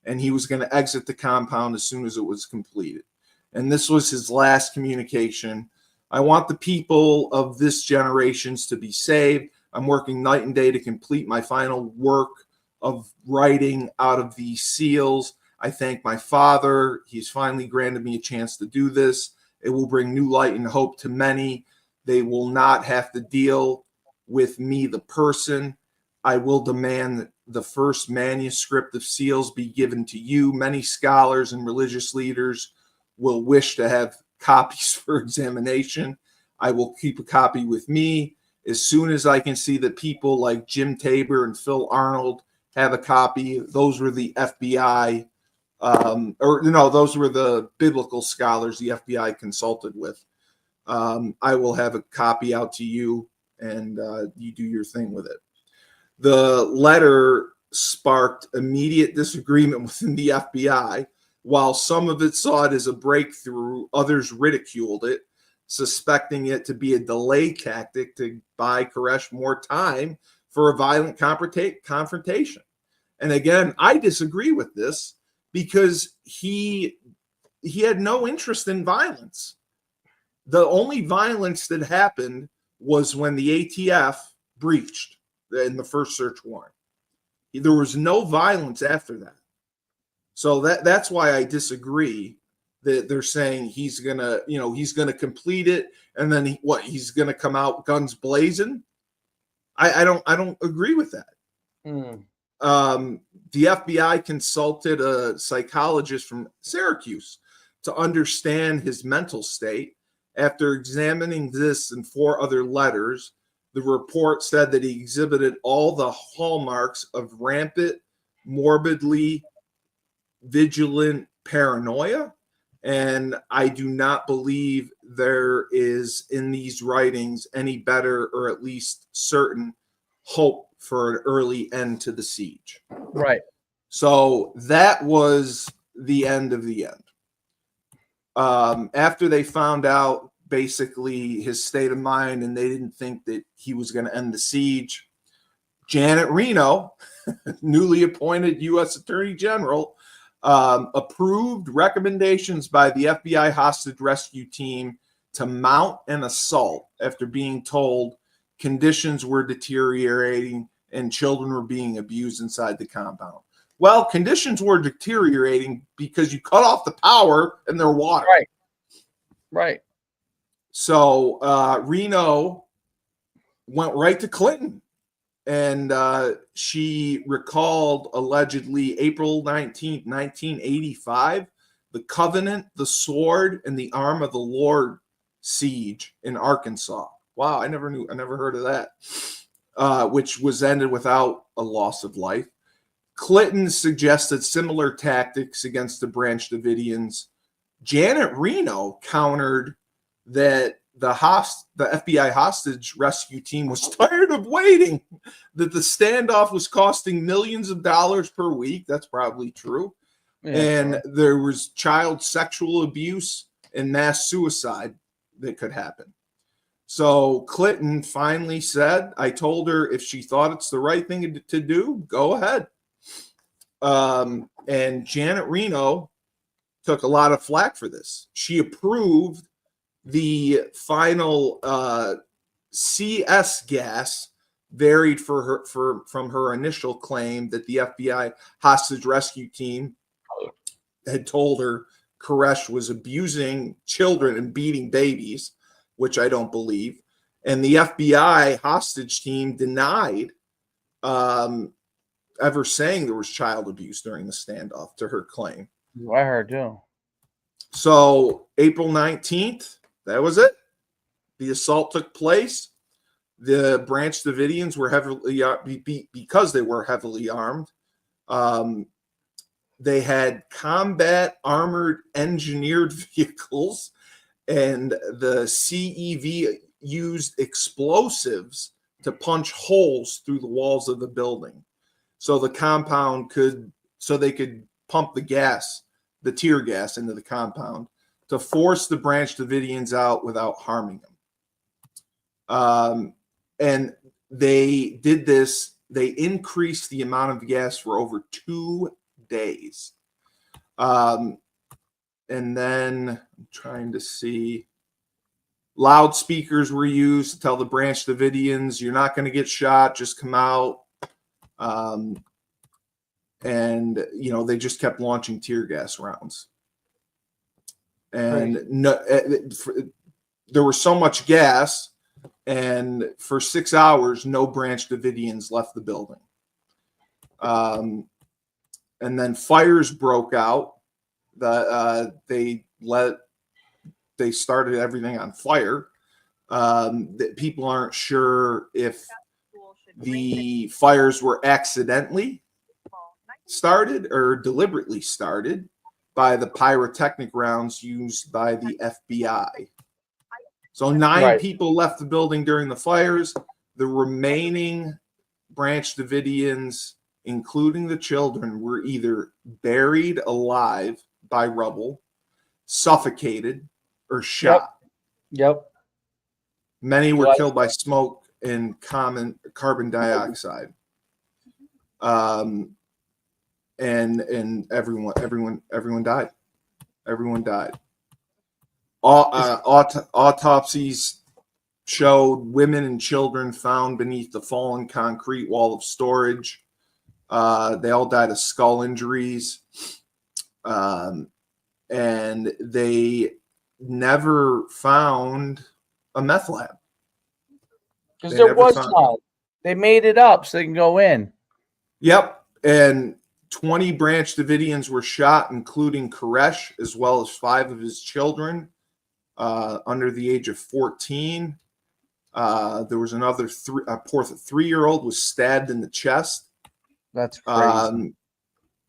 D: and he was going to exit the compound as soon as it was completed. And this was his last communication. I want the people of this generations to be saved. I'm working night and day to complete my final work of writing out of these seals. I thank my Father. He's finally granted me a chance to do this. It will bring new light and hope to many. They will not have to deal with me, the person. I will demand the first manuscript of seals be given to you. Many scholars and religious leaders will wish to have copies for examination. I will keep a copy with me. As soon as I can see that people like Jim Tabor and Phil Arnold have a copy, those were the FBI, those were the biblical scholars the FBI consulted with. I will have a copy out to you, and you do your thing with it. The letter sparked immediate disagreement within the FBI. While some of it saw it as a breakthrough, others ridiculed it, suspecting it to be a delay tactic to buy Koresh more time for a violent confrontation. And again, I disagree with this because he had no interest in violence. The only violence that happened was when the ATF breached in the first search warrant. There was no violence after that. So that's why I disagree that they're saying he's gonna complete it and then he's gonna come out guns blazing. I don't agree with that. The FBI consulted a psychologist from Syracuse to understand his mental state. After examining this and 4 other letters, the report said that he exhibited all the hallmarks of rampant, morbidly vigilant paranoia. And I do not believe there is in these writings any better or at least certain hope for an early end to the siege.
C: Right.
D: So that was the end of the end. After they found out basically his state of mind and they didn't think that he was going to end the siege, Janet Reno, newly appointed U.S. Attorney General, approved recommendations by the FBI hostage rescue team to mount an assault after being told conditions were deteriorating and children were being abused inside the compound. Well, conditions were deteriorating because you cut off the power and their water.
C: Right. Right.
D: So Reno went right to Clinton. And she recalled allegedly April 19th, 1985, the Covenant, the Sword, and the Arm of the Lord siege in Arkansas. Wow, I never heard of that, which was ended without a loss of life. Clinton suggested similar tactics against the Branch Davidians. Janet Reno countered that the FBI hostage rescue team was tired of waiting, that the standoff was costing millions of dollars per week. That's probably true. Yeah, and sure. There was child sexual abuse and mass suicide that could happen. So Clinton finally said, I told her if she thought it's the right thing to do, go ahead. And Janet Reno took a lot of flack for this. She approved the final CS gas varied from her initial claim that the FBI hostage rescue team had told her Koresh was abusing children and beating babies, which I don't believe. And the FBI hostage team denied ever saying there was child abuse during the standoff, to her claim.
C: I heard too.
D: So April 19th, that was it. The assault took place. The Branch Davidians were heavily, because they were heavily armed. They had combat armored engineered vehicles, and the CEV used explosives to punch holes through the walls of the building. So the compound they could pump the tear gas into the compound to force the Branch Davidians out without harming them. And they did this. They increased the amount of gas for over 2 days. And then I'm trying to see. Loudspeakers were used to tell the Branch Davidians, you're not going to get shot, just come out. And, they just kept launching tear gas rounds. And there was so much gas, and for 6 hours, no Branch Davidians left the building. And then fires broke out. They started everything on fire. That people aren't sure if the fires were accidentally started or deliberately started by the pyrotechnic rounds used by the FBI. So 9 people left the building during the fires. The remaining Branch Davidians, including the children, were either buried alive by rubble, suffocated, or shot.
C: Yep.
D: Many were killed by smoke and carbon dioxide. And everyone died. Everyone died. Autopsies showed women and children found beneath the fallen concrete wall of storage. They all died of skull injuries. And they never found a meth lab.
C: Because there was none. They made it up so they can go in.
D: Yep. And 20 Branch Davidians were shot, including Koresh, as well as 5 of his children under the age of 14. There was another 3-year-old was stabbed in the chest.
C: That's crazy.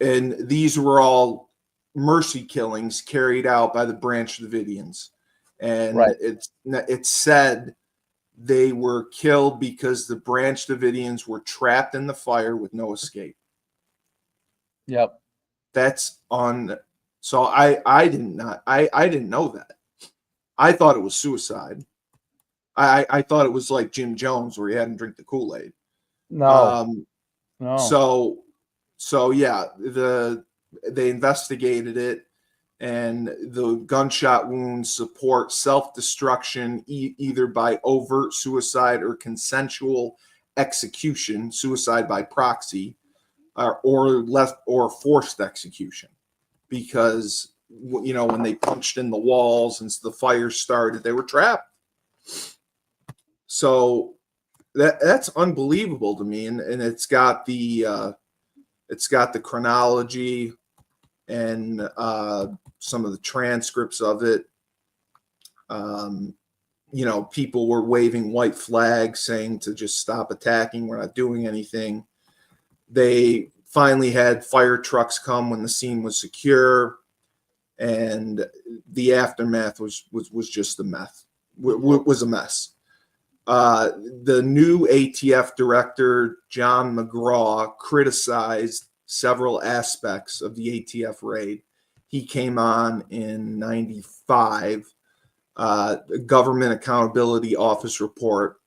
D: And these were all mercy killings carried out by the Branch Davidians. And it's said they were killed because the Branch Davidians were trapped in the fire with no escape.
C: Yep.
D: That's on. So I didn't know that. I thought it was suicide. I thought it was like Jim Jones where he had to drink the Kool-Aid.
C: No.
D: So yeah, the they investigated it, and the gunshot wounds support self-destruction, either by overt suicide or consensual execution, suicide by proxy, or forced execution. Because, you know, when they punched in the walls and the fire started, they were trapped. So that's unbelievable to me, and it's got the chronology and some of the transcripts of it. You know, people were waving white flags saying to just stop attacking, we're not doing anything. They finally had fire trucks come when the scene was secure, and the aftermath was just a mess. Was a mess. The new ATF director, John McGraw, criticized several aspects of the ATF raid. He came on in 95, the Government Accountability Office report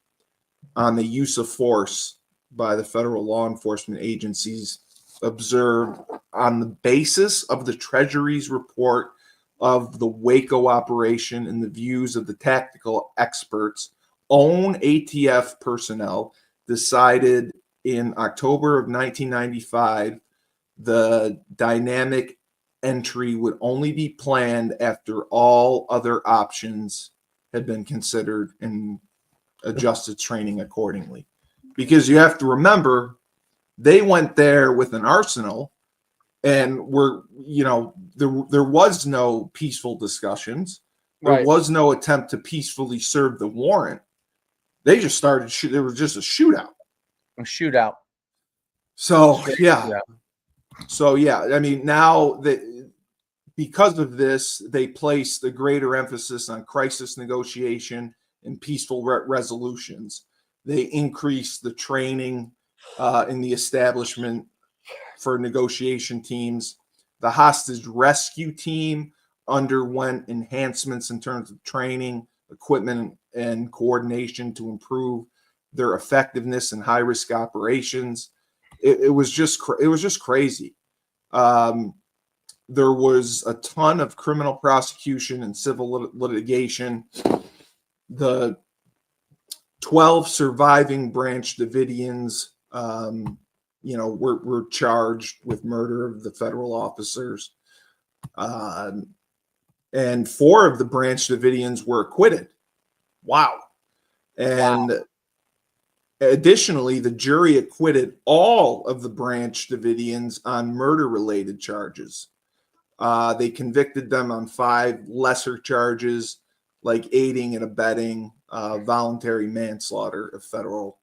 D: on the use of force by the federal law enforcement agencies observed, on the basis of the Treasury's report of the Waco operation and the views of the tactical experts, own ATF personnel decided in October of 1995 the dynamic entry would only be planned after all other options had been considered and adjusted training accordingly. Because you have to remember, they went there with an arsenal, and there was no peaceful discussions. There was no attempt to peacefully serve the warrant. They just started there was just a shootout. So I mean, now because of this, they placed a greater emphasis on crisis negotiation and peaceful resolutions. They increased the training in the establishment for negotiation teams. The hostage rescue team underwent enhancements in terms of training, equipment, and coordination to improve their effectiveness in high-risk operations. It was just crazy. There was a ton of criminal prosecution and civil litigation. The 12 surviving Branch Davidians, were charged with murder of the federal officers. And 4 of the Branch Davidians were acquitted. Wow. And additionally, the jury acquitted all of the Branch Davidians on murder-related charges. They convicted them on 5 lesser charges, like aiding and abetting, voluntary manslaughter of federal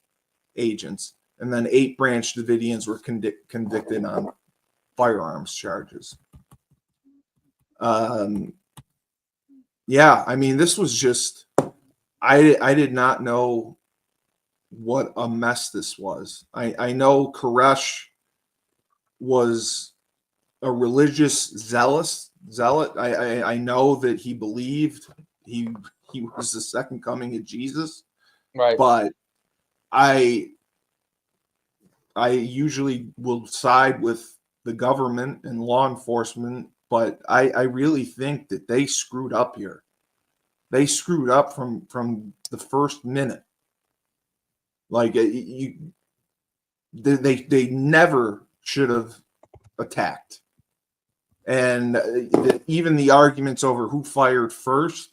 D: agents. And then 8 Branch Davidians were convicted on firearms charges. I mean, this was just, I did not know what a mess this was. I know Koresh was a religious zealot. I know that he believed he was the second coming of Jesus.
C: Right.
D: But I usually will side with the government and law enforcement, but I really think that they screwed up here. They screwed up from the first minute. Like they never should have attacked. And even the arguments over who fired first,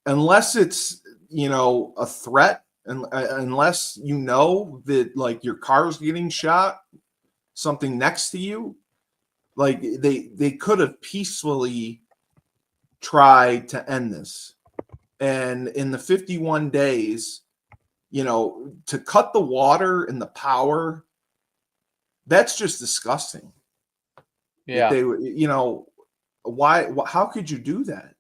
D: unless it's, a threat, and unless you know that, like, your car's getting shot, something next to you, like they could have peacefully tried to end this. And in the 51 days, to cut the water and the power, that's just disgusting.
C: Yeah.
D: They, why? How could you do that?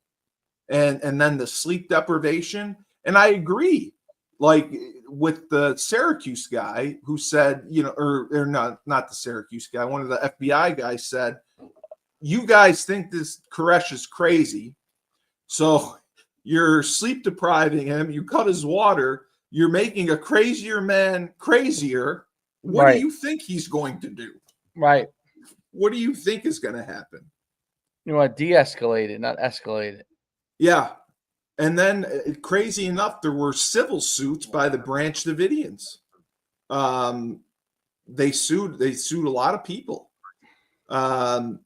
D: And then the sleep deprivation. And I agree, like with the Syracuse guy who said, or not the Syracuse guy, one of the FBI guys said, you guys think this Koresh is crazy, so you're sleep depriving him, you cut his water, you're making a crazier man crazier. What do you think he's going to do?
C: Right.
D: what do you think is going to happen?
C: You want to de-escalate it, not escalate it.
D: Yeah. And then, crazy enough, there were civil suits by the Branch Davidians. They sued a lot of people. But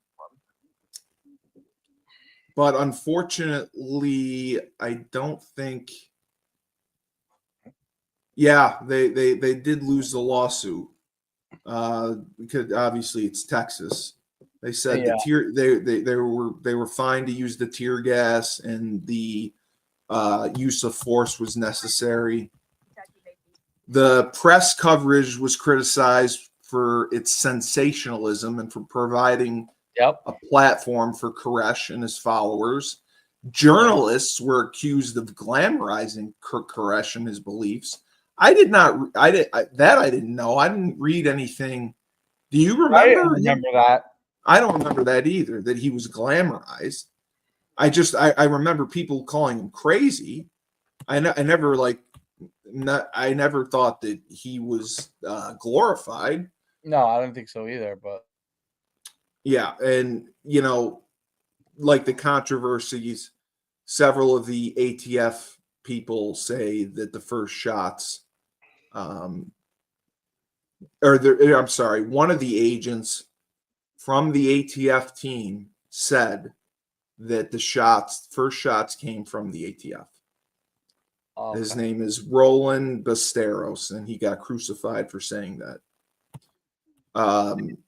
D: unfortunately, I don't think. Yeah, they did lose the lawsuit because obviously it's Texas. They said they were fined to use the tear gas, and the use of force was necessary. The press coverage was criticized for its sensationalism and for providing a platform for Koresh and his followers. Journalists were accused of glamorizing Koresh and his beliefs. I didn't know. I didn't read anything. Do you remember?
C: I didn't remember that.
D: I don't remember that either, that he was glamorized. I remember people calling him crazy. I never thought that he was glorified.
C: No, I don't think so either. But
D: yeah, and like the controversies, several of the ATF people say that the first shots, one of the agents from the ATF team said that the first shots came from the ATF. Okay. His name is Roland Besteros, and he got crucified for saying that.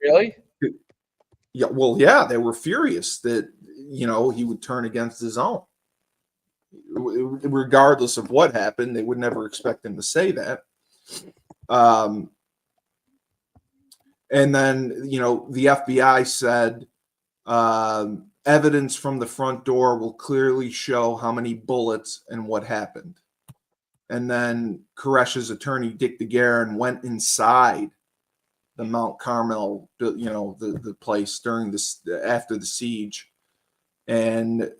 C: Really?
D: Yeah. Well, yeah, they were furious that he would turn against his own. Regardless of what happened, they would never expect him to say that. And then, the FBI said evidence from the front door will clearly show how many bullets and what happened. And then Koresh's attorney, Dick DeGuerin, went inside the Mount Carmel, the place after the siege, and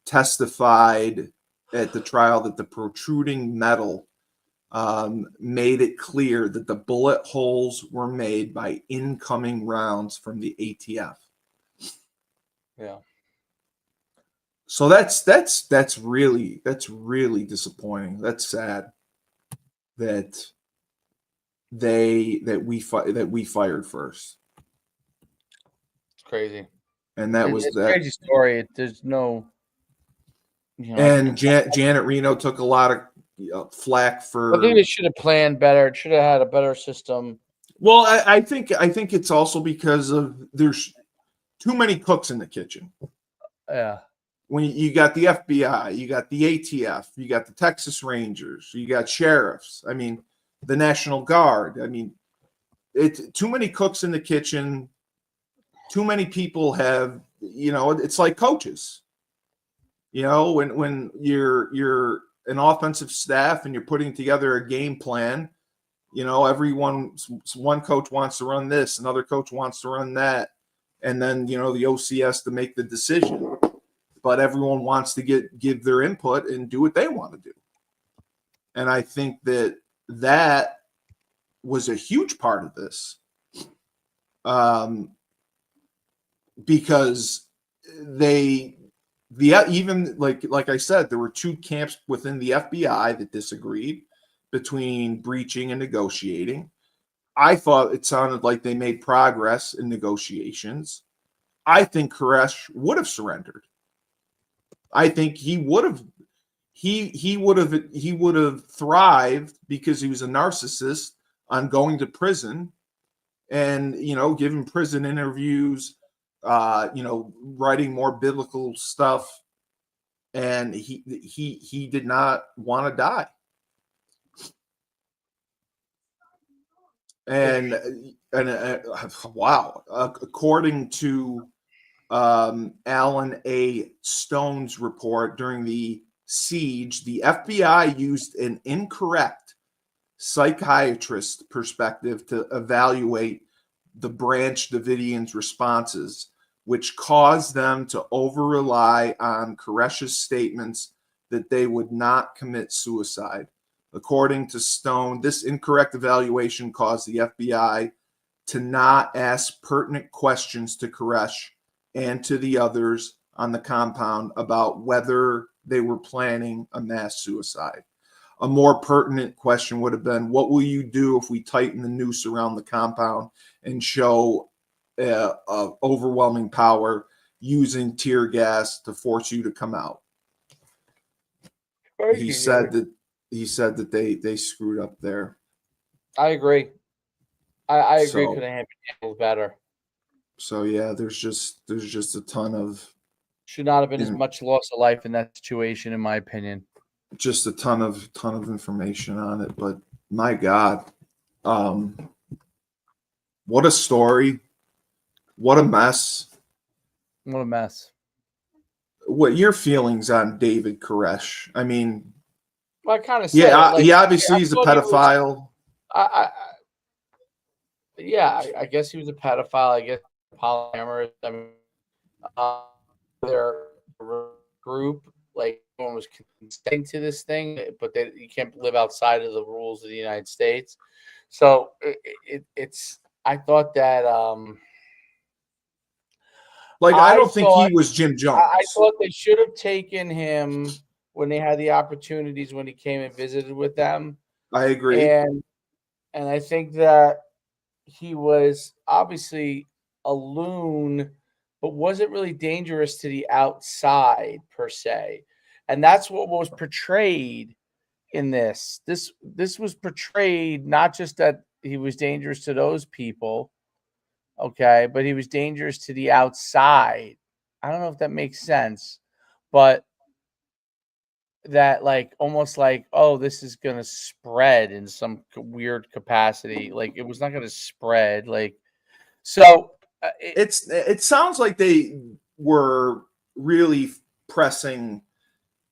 D: testified at the trial that the protruding metal made it clear that the bullet holes were made by incoming rounds from the ATF.
C: Yeah.
D: So that's really disappointing. That's sad that we fired first.
C: It's crazy.
D: And that was that
C: crazy story. There's no.
D: And Janet Reno took a lot of flack for.
C: I think they should have planned better. It should have had a better system.
D: Well, I think it's also because of there's too many cooks in the kitchen.
C: Yeah. When
D: you got the FBI, you got the ATF, you got the Texas Rangers, you got sheriffs. I mean, the National Guard. I mean, it's too many cooks in the kitchen. Too many people have. It's like coaches. When you're an offensive staff and you're putting together a game plan, one coach wants to run this, another coach wants to run that, and then the OC has to make the decision. But everyone wants to give their input and do what they want to do. And I think that was a huge part of this, because even like I said, there were two camps within the FBI that disagreed between breaching and negotiating. I thought it sounded like they made progress in negotiations. I think Koresh would have surrendered. I think he would have thrived because he was a narcissist on going to prison and giving prison interviews, writing more biblical stuff, and he did not want to die. And wow, according to Alan A. Stone's report, during the siege, the FBI used an incorrect psychiatrist perspective to evaluate the Branch Davidians' responses, which caused them to over-rely on Koresh's statements that they would not commit suicide. According to Stone, this incorrect evaluation caused the FBI to not ask pertinent questions to Koresh and to the others on the compound about whether they were planning a mass suicide. A more pertinent question would have been, what will you do if we tighten the noose around the compound and show overwhelming power using tear gas to force you to come out? He said that they screwed up there.
C: I agree. I agree. Could have handled better.
D: So yeah, there's just a ton of
C: should not have been as much loss of life in that situation, in my opinion.
D: Just a ton of information on it, but my God, what a story! What a mess!
C: What a mess!
D: What your feelings on David Koresh? I mean,
C: well, I kind of
D: he obviously he's a pedophile.
C: I guess he was a pedophile. I guess polyamorous. I mean, their group, like, everyone was consenting to this thing, but you can't live outside of the rules of the United States. So it's. I thought that.
D: I don't think he was Jim Jones.
C: I thought they should have taken him when they had the opportunities when he came and visited with them.
D: I agree.
C: And I think that he was obviously a loon, but wasn't really dangerous to the outside per se. And that's what was portrayed in this. This was portrayed not just that he was dangerous to those people, okay, but he was dangerous to the outside. I don't know if that makes sense, but that, like, almost like, oh, this is going to spread in some weird capacity. Like, it was not going to spread. Like, so
D: it sounds like they were really pressing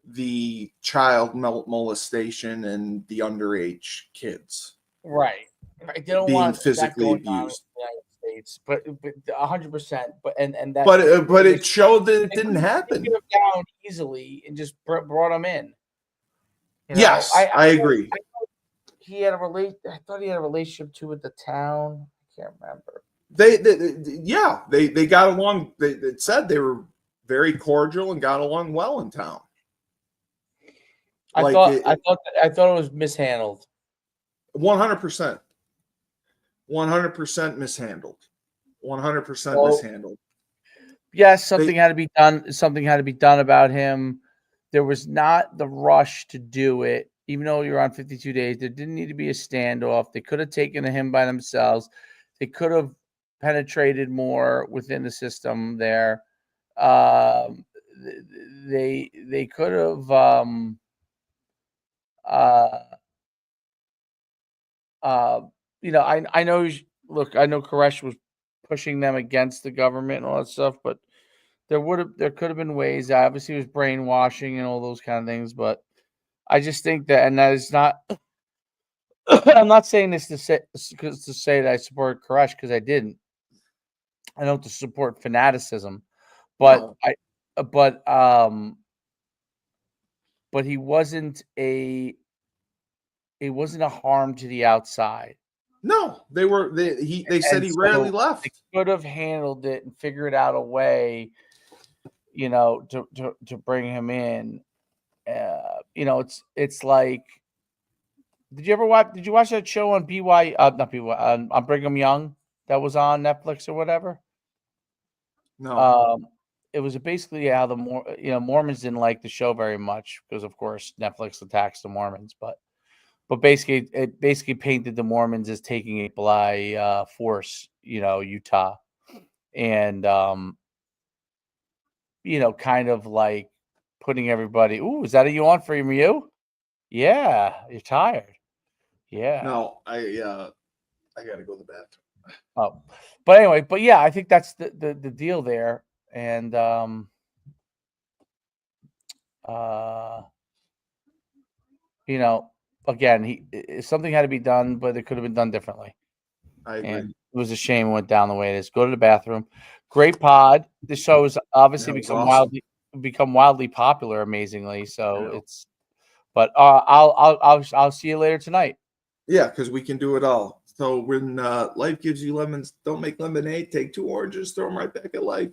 D: the child molestation and the underage kids.
C: Right. They don't
D: being
C: want
D: physically
C: that going
D: abused.
C: On in the United States, but 100%. But and that.
D: But it showed that it didn't happen.
C: Took him down easily and just brought him in. You know?
D: Yes, I agree.
C: I thought he had a relationship too with the town. I can't remember.
D: They got along. It said they were very cordial and got along well in town.
C: I thought it was mishandled.
D: 100%. 100% mishandled. 100% mishandled.
C: Yes, something had to be done. Something had to be done about him. There was not the rush to do it, even though you're on 52 days. There didn't need to be a standoff. They could have taken him by themselves. They could have penetrated more within the system there. They could have. I know. Look, I know Koresh was pushing them against the government and all that stuff, but there could have been ways. Obviously, it was brainwashing and all those kind of things, but I just think that, and that is not. I'm not saying this to say that I support Koresh, because I didn't. I don't support fanaticism, but no. But he wasn't a harm to the outside.
D: No, they said he rarely left.
C: They could have handled it and figured out a way, to bring him in. It's like, did you watch that show on on Brigham Young that was on Netflix or whatever?
D: No.
C: It was basically how the Mormons didn't like the show very much because, of course, Netflix attacks the Mormons, but basically, it painted the Mormons as taking it by force, Utah, and kind of like putting everybody. Ooh, is that a yawn for you? Yeah, you're tired. Yeah.
D: No, I gotta go to the bathroom.
C: Oh, but anyway, yeah, I think that's the deal there, and again, something had to be done, but it could have been done differently.
D: I agree.
C: And it was a shame it went down the way it is. Go to the bathroom. Great pod. This show has obviously become wildly popular, amazingly. So but I'll see you later tonight.
D: Yeah, because we can do it all. So when life gives you lemons, don't make lemonade. Take 2 oranges, throw them right back at life.